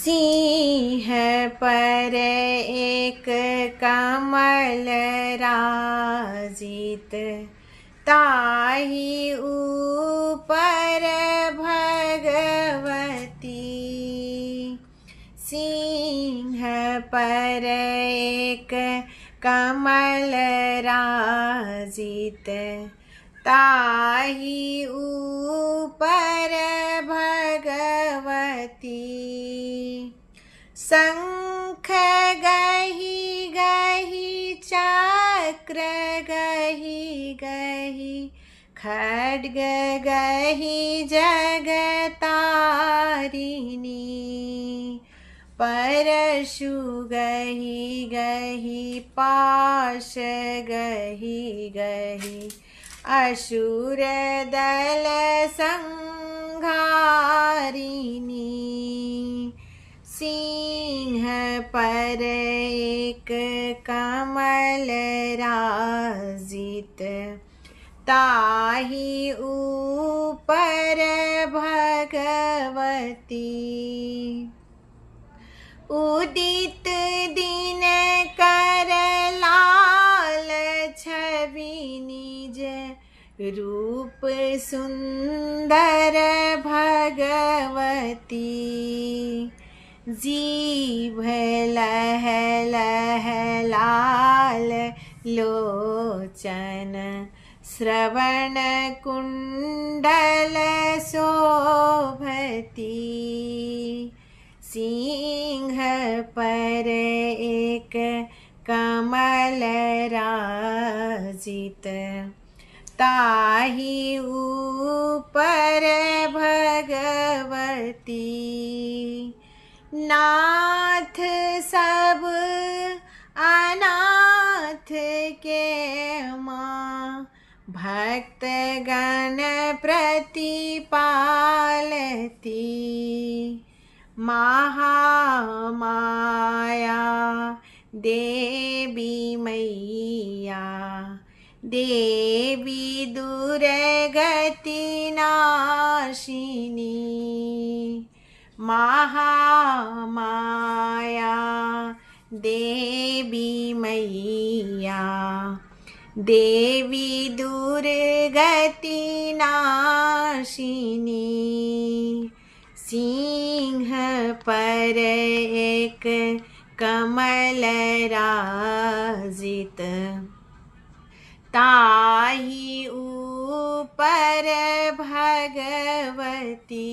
सिंह पर एक कमल राजित, ताहि ऊपर भगवती। सिंह पर एक कमल राजित, ताहि ऊपर भगवती। शंख गहि गहि चक्र गहि गहि, खड्ग गहि जगतारिणी। परशु गहि गहि पाश गहि गहि, असुर दल संहारिणी। सिंह पर एक कमल राजित, ताहि ऊपर भगवती। उदित दिन कर लाल छवि निज, रूप सुंदर भगवती। जीभ लह लह लाल लोचन, श्रवण कुंडल शोभती। सिंह पर एक कमल राजित, ताहि ऊपर भगवती। नाथ सब अनाथ के माँ, भक्त गण प्रतिपालती। महामाया देवी मैया, देवी दुर्गति नाशिनी। महामाया देवी मैया, देवी दुर्गति नाशिनी। सिंह पर एक कमल राजित, ताहि ऊपर भगवती।